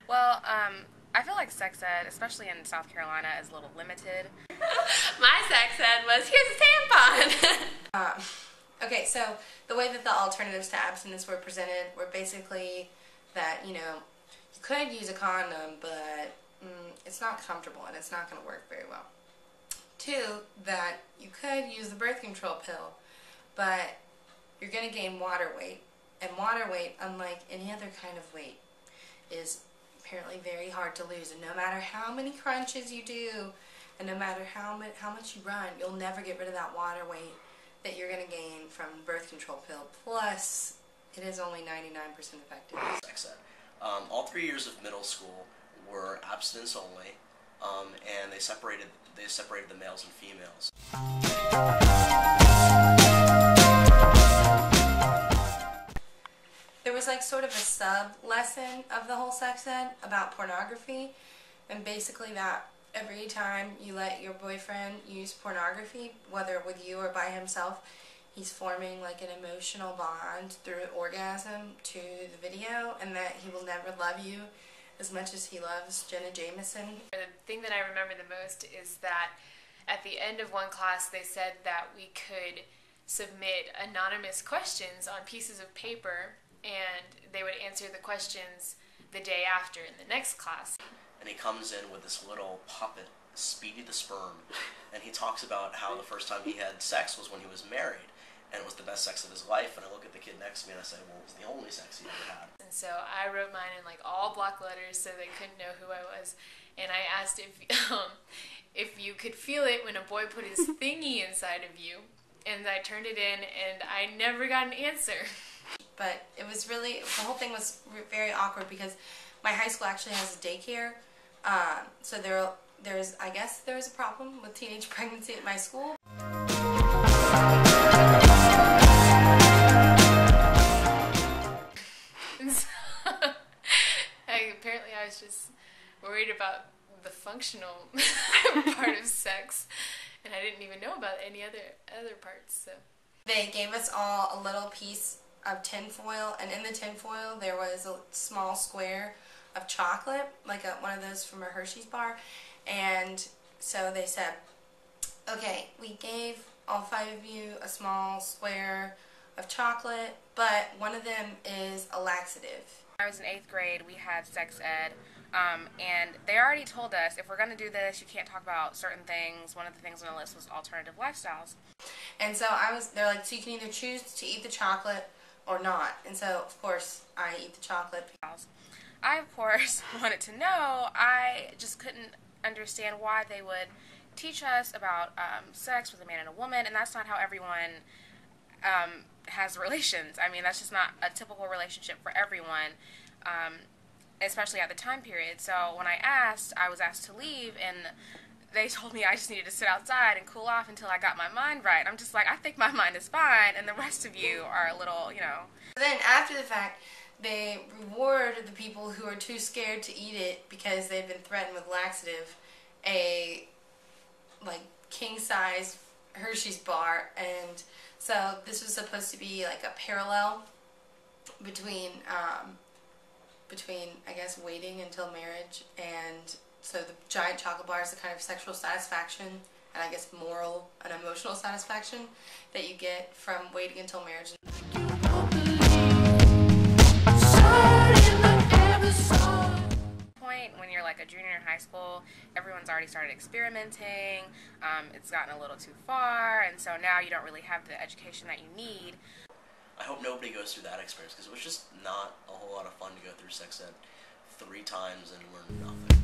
Well, I feel like sex ed, especially in South Carolina, is a little limited. My sex ed was, here's a tampon. Okay, so the way that the alternatives to abstinence were presented were basically that, you could use a condom, but it's not comfortable and it's not going to work very well. 2, that you could use the birth control pill, but you're going to gain water weight. And water weight, unlike any other kind of weight, is apparently very hard to lose. And no matter how many crunches you do, and no matter how much you run, you'll never get rid of that water weight that you're going to gain from the birth control pill. Plus, it is only 99% effective. Sex ed. All 3 years of middle school were abstinence only, and they separated the males and females. There was like sort of a sub-lesson of the whole sex ed about pornography, and basically that every time you let your boyfriend use pornography, whether with you or by himself, he's forming like an emotional bond through orgasm to the video, and that he will never love you as much as he loves Jenna Jameson. The thing that I remember the most is that at the end of one class they said that we could submit anonymous questions on pieces of paper, and they would answer the questions the day after in the next class. And he comes in with this little puppet, Speedy the Sperm, and he talks about how the first time he had sex was when he was married, and it was the best sex of his life. And I look at the kid next to me and I say, well, it was the only sex he ever had. And so I wrote mine in like all block letters so they couldn't know who I was, and I asked if you could feel it when a boy put his thingy inside of you, and I turned it in and I never got an answer. But it was really, the whole thing was very awkward because my high school actually has a daycare, so I guess there was a problem with teenage pregnancy at my school. And so, apparently I was just worried about the functional part of sex, and I didn't even know about any other parts. So they gave us all a little piece of tinfoil, and in the tinfoil there was a small square of chocolate, like one of those from a Hershey's bar. And so they said, okay, we gave all 5 of you a small square of chocolate, but one of them is a laxative. I was in 8th grade, we had sex ed, and they already told us if we're going to do this, you can't talk about certain things. One of the things on the list was alternative lifestyles. And so they're like, so you can either choose to eat the chocolate or not. And so, of course, I eat the chocolate. I, of course, wanted to know. I just couldn't understand why they would teach us about sex with a man and a woman, and that's not how everyone has relations. I mean, that's just not a typical relationship for everyone, especially at the time period. So when I was asked to leave, and they told me I just needed to sit outside and cool off until I got my mind right. I'm just like, I think my mind is fine, and the rest of you are a little, Then after the fact, they reward the people who are too scared to eat it because they've been threatened with laxative, a king-size Hershey's bar. And so this was supposed to be like a parallel between I guess waiting until marriage, and so the giant chocolate bar is the kind of sexual satisfaction and I guess moral and emotional satisfaction that you get from waiting until marriage. When you're like a junior in high school, everyone's already started experimenting, it's gotten a little too far, and so now you don't really have the education that you need. I hope nobody goes through that experience, because it was just not a whole lot of fun to go through sex ed 3 times and learn nothing.